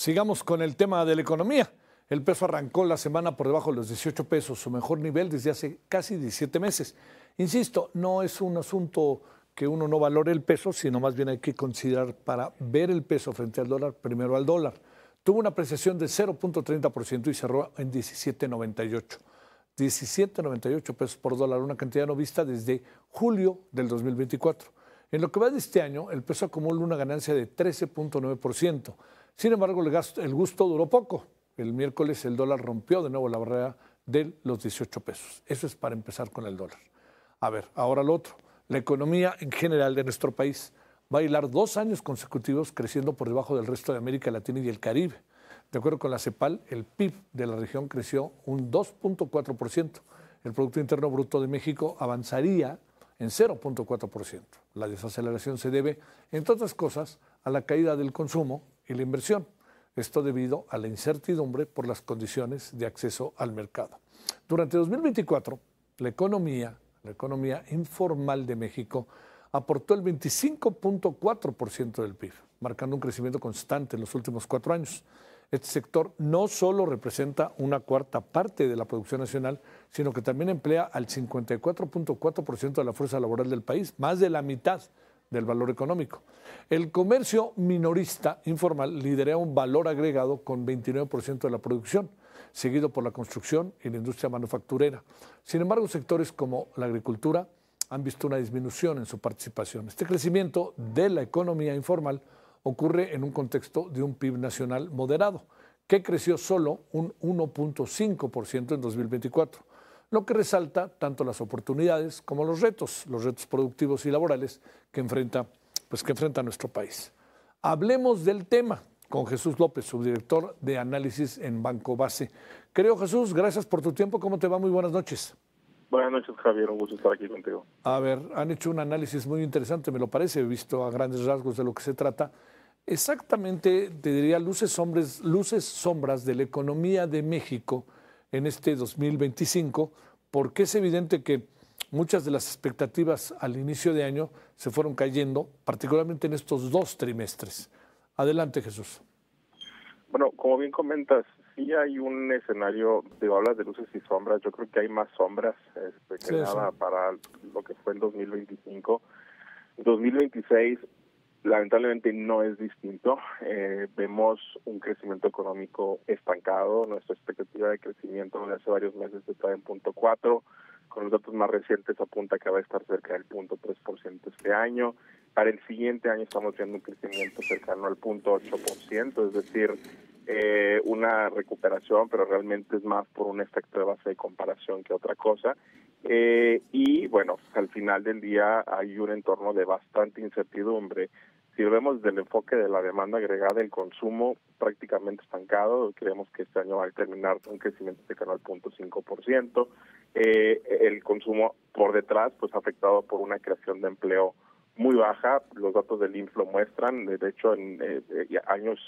Sigamos con el tema de la economía. El peso arrancó la semana por debajo de los 18 pesos, su mejor nivel desde hace casi 17 meses. Insisto, no es un asunto que uno no valore el peso, sino más bien hay que considerar para ver el peso frente al dólar, primero al dólar. Tuvo una apreciación de 0.30% y cerró en 17.98. 17.98 pesos por dólar, una cantidad no vista desde julio del 2024. En lo que va de este año, el peso acumula una ganancia de 13.9%. Sin embargo, el gusto duró poco. El miércoles el dólar rompió de nuevo la barrera de los 18 pesos. Eso es para empezar con el dólar. A ver, ahora lo otro. La economía en general de nuestro país va a hilar 2 años consecutivos creciendo por debajo del resto de América Latina y el Caribe. De acuerdo con la CEPAL, el PIB de la región creció un 2.4%. El Producto Interno Bruto de México avanzaría en 0.4%. La desaceleración se debe, entre otras cosas, a la caída del consumo y la inversión. Esto debido a la incertidumbre por las condiciones de acceso al mercado. Durante 2024, la economía informal de México aportó el 25.4% del PIB, marcando un crecimiento constante en los últimos 4 años. Este sector no solo representa una cuarta parte de la producción nacional, sino que también emplea al 54.4% de la fuerza laboral del país, más de la mitad del valor económico. El comercio minorista informal lidera un valor agregado con 29% de la producción, seguido por la construcción y la industria manufacturera. Sin embargo, sectores como la agricultura han visto una disminución en su participación. Este crecimiento de la economía informal ocurre en un contexto de un PIB nacional moderado, que creció solo un 1.5% en 2024, lo que resalta tanto las oportunidades como los retos productivos y laborales que enfrenta nuestro país. Hablemos del tema con Jesús López, subdirector de análisis en Banco Base. Querido Jesús, gracias por tu tiempo. ¿Cómo te va? Muy buenas noches. Buenas noches, Javier. Un gusto estar aquí contigo. A ver, han hecho un análisis muy interesante, me lo parece, he visto a grandes rasgos de lo que se trata. Exactamente, te diría, luces, sombras de la economía de México en este 2025, porque es evidente que muchas de las expectativas al inicio de año se fueron cayendo, particularmente en estos 2 trimestres. Adelante, Jesús. Bueno, como bien comentas, sí hay un escenario, hablas de luces y sombras, yo creo que hay más sombras que nada para lo que fue el 2025. 2026 lamentablemente no es distinto. Vemos un crecimiento económico estancado. Nuestra expectativa de crecimiento de hace varios meses está en 0.4. Con los datos más recientes apunta que va a estar cerca del 0.3% este año. Para el siguiente año estamos viendo un crecimiento cercano al 0.8%, es decir, una recuperación, pero realmente es más por un efecto de base de comparación que otra cosa. Y bueno, al final del día hay un entorno de bastante incertidumbre. Si lo vemos desde el enfoque de la demanda agregada, el consumo prácticamente estancado, creemos que este año va a terminar un crecimiento cercano al 0.5%. El consumo por detrás, pues afectado por una creación de empleo muy baja. Los datos del INF lo muestran. De hecho, en años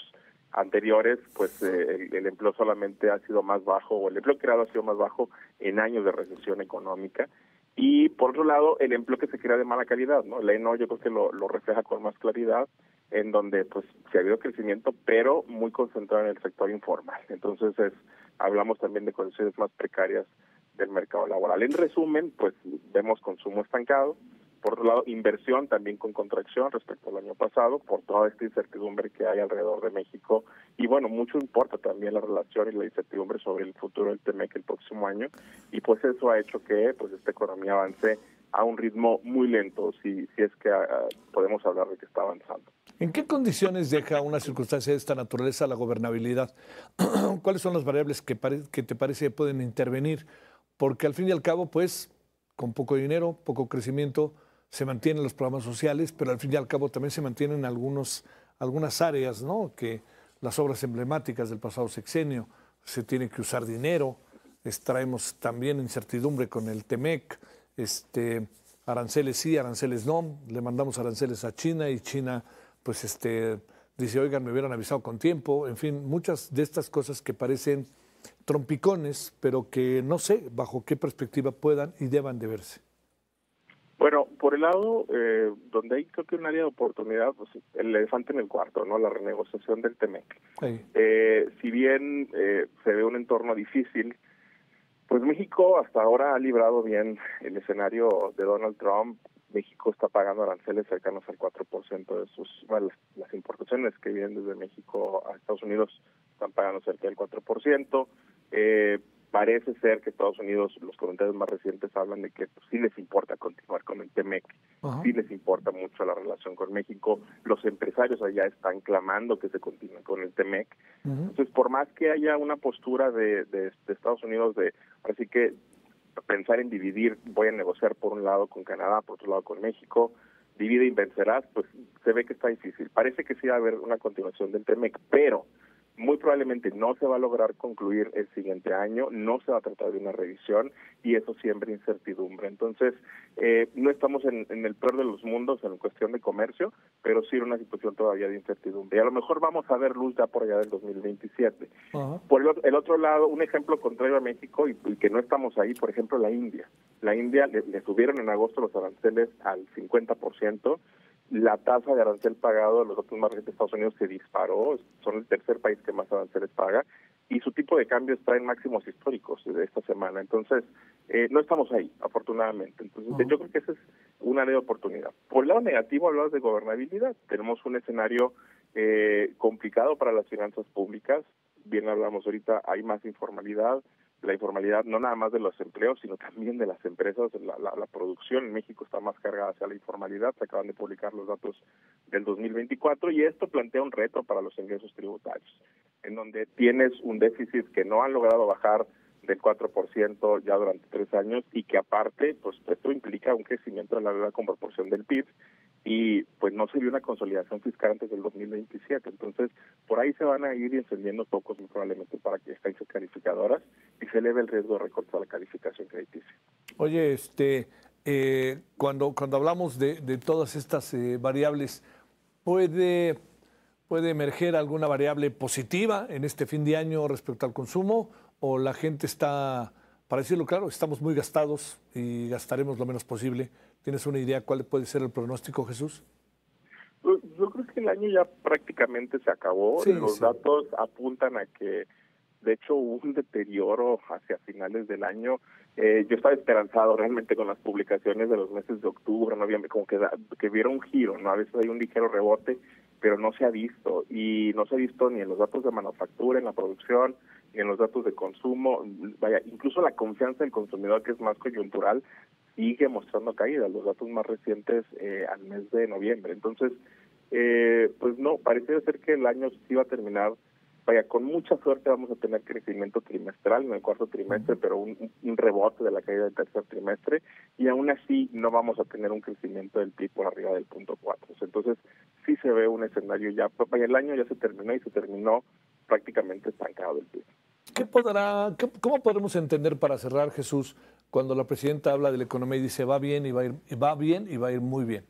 anteriores, pues el empleo solamente ha sido más bajo, o el empleo creado ha sido más bajo en años de recesión económica. Y por otro lado, el empleo que se crea de mala calidad, ¿no? La ENO yo creo que lo refleja con más claridad, en donde pues sí ha habido crecimiento, pero muy concentrado en el sector informal. Entonces hablamos también de condiciones más precarias del mercado laboral. En resumen, pues vemos consumo estancado. Por otro lado, inversión también con contracción respecto al año pasado, por toda esta incertidumbre que hay alrededor de México. Y bueno, mucho importa también la relación y la incertidumbre sobre el futuro del TEMEC el próximo año. Y pues eso ha hecho que pues esta economía avance a un ritmo muy lento, si es que podemos hablar de que está avanzando. ¿En qué condiciones deja una circunstancia de esta naturaleza la gobernabilidad? ¿Cuáles son las variables que te parece pueden intervenir? Porque al fin y al cabo, pues, con poco dinero, poco crecimiento, se mantienen los programas sociales, pero al fin y al cabo también se mantienen algunas áreas, ¿no? Que las obras emblemáticas del pasado sexenio, se tiene que usar dinero, traemos también incertidumbre con el TEMEC, aranceles sí, aranceles no, le mandamos aranceles a China y China pues dice, oigan, me hubieran avisado con tiempo, en fin, muchas de estas cosas que parecen trompicones, pero que no sé bajo qué perspectiva puedan y deban de verse. Bueno, por el lado donde hay creo que un área de oportunidad, pues el elefante en el cuarto, ¿no? La renegociación del TEMEC. Sí. Si bien se ve un entorno difícil, pues México hasta ahora ha librado bien el escenario de Donald Trump. México está pagando aranceles cercanos al 4% de sus, bueno, las importaciones que vienen desde México a Estados Unidos están pagando cerca del 4%. Parece ser que Estados Unidos, los comentarios más recientes hablan de que pues, sí les importa continuar con el TEMEC, sí les importa mucho la relación con México. Los empresarios allá están clamando que se continúe con el TEMEC. Entonces, por más que haya una postura de Estados Unidos de, así que pensar en dividir, voy a negociar por un lado con Canadá, por otro lado con México, divide y vencerás, pues se ve que está difícil. Parece que sí va a haber una continuación del TEMEC, pero muy probablemente no se va a lograr concluir el siguiente año, no se va a tratar de una revisión y eso siembra incertidumbre. Entonces, no estamos en el peor de los mundos en cuestión de comercio, pero sí en una situación todavía de incertidumbre. Y a lo mejor vamos a ver luz ya por allá del 2027. Por el otro lado, un ejemplo contrario a México y que no estamos ahí, por ejemplo, la India. La India le subieron en agosto los aranceles al 50%. La tasa de arancel pagado de los datos más recientes de Estados Unidos se disparó, son el tercer país que más aranceles paga, y su tipo de cambio está en máximos históricos de esta semana. Entonces, no estamos ahí, afortunadamente. Entonces, yo creo que esa es una área de oportunidad. Por el lado negativo, hablamos de gobernabilidad. Tenemos un escenario complicado para las finanzas públicas. Bien hablamos ahorita, hay más informalidad. La informalidad no nada más de los empleos, sino también de las empresas. La producción en México está más cargada hacia la informalidad. Se acaban de publicar los datos del 2024 y esto plantea un reto para los ingresos tributarios, en donde tienes un déficit que no han logrado bajar del 4% ya durante 3 años y que aparte, pues esto implica un crecimiento de la deuda con proporción del PIB y pues no se vio una consolidación fiscal antes del 2027. Entonces, por ahí se van a ir encendiendo focos muy probablemente para que agencias calificadoras y se eleve el riesgo de recorte a la calificación crediticia. Oye, cuando hablamos de todas estas variables, ¿puede emerger alguna variable positiva en este fin de año respecto al consumo? ¿O la gente está, para decirlo claro, estamos muy gastados y gastaremos lo menos posible? ¿Tienes una idea cuál puede ser el pronóstico, Jesús? Yo creo que el año ya prácticamente se acabó. Sí, los datos apuntan a que, de hecho, hubo un deterioro hacia finales del año. Yo estaba esperanzado realmente con las publicaciones de los meses de octubre, noviembre, como que viera un giro, ¿no? A veces hay un ligero rebote, pero no se ha visto. Y no se ha visto ni en los datos de manufactura, en la producción, ni en los datos de consumo. Vaya, incluso la confianza del consumidor, que es más coyuntural, sigue mostrando caídas, los datos más recientes al mes de noviembre. Entonces, pues no, parece ser que el año sí va a terminar, vaya, con mucha suerte vamos a tener crecimiento trimestral en el cuarto trimestre, pero un rebote de la caída del tercer trimestre, y aún así no vamos a tener un crecimiento del PIB por arriba del 0.4. Entonces, sí se ve un escenario ya, vaya, el año ya se terminó y se terminó prácticamente estancado el PIB. ¿Cómo podremos entender, para cerrar, Jesús, cuando la presidenta habla de la economía y dice va bien y va a ir muy bien?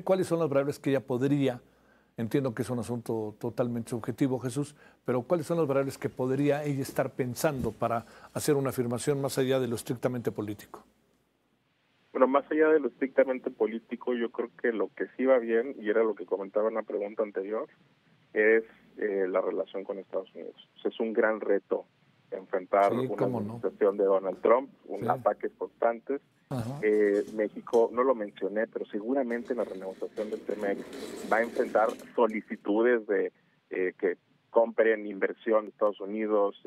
¿Cuáles son las variables que ella podría, entiendo que es un asunto totalmente subjetivo, Jesús, pero cuáles son las variables que podría ella estar pensando para hacer una afirmación más allá de lo estrictamente político? Bueno, más allá de lo estrictamente político, yo creo que lo que sí va bien, y era lo que comentaba en la pregunta anterior, es la relación con Estados Unidos. O sea, es un gran reto enfrentar una administración de Donald Trump, ataques constantes. México, no lo mencioné, pero seguramente en la renegociación del TEMEC va a enfrentar solicitudes de que compren inversión de Estados Unidos,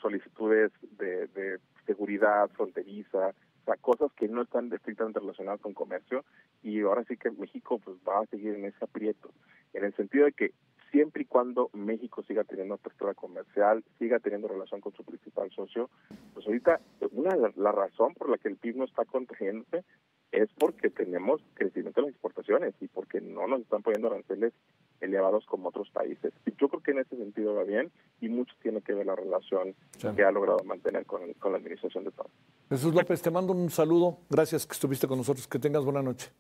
solicitudes de seguridad fronteriza, o sea, cosas que no están estrictamente relacionadas con comercio, y ahora sí que México pues va a seguir en ese aprieto, en el sentido de que siempre y cuando México siga teniendo apertura comercial, siga teniendo relación con su principal socio, pues ahorita la razón por la que el PIB no está contrayéndose es porque tenemos crecimiento en las exportaciones y porque no nos están poniendo aranceles elevados como otros países. Y yo creo que en ese sentido va bien y mucho tiene que ver la relación que ha logrado mantener con la administración de Trump. Jesús López, te mando un saludo. Gracias que estuviste con nosotros. Que tengas buena noche.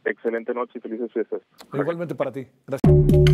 Excelente noche y felices fiestas. Igualmente para ti. Gracias.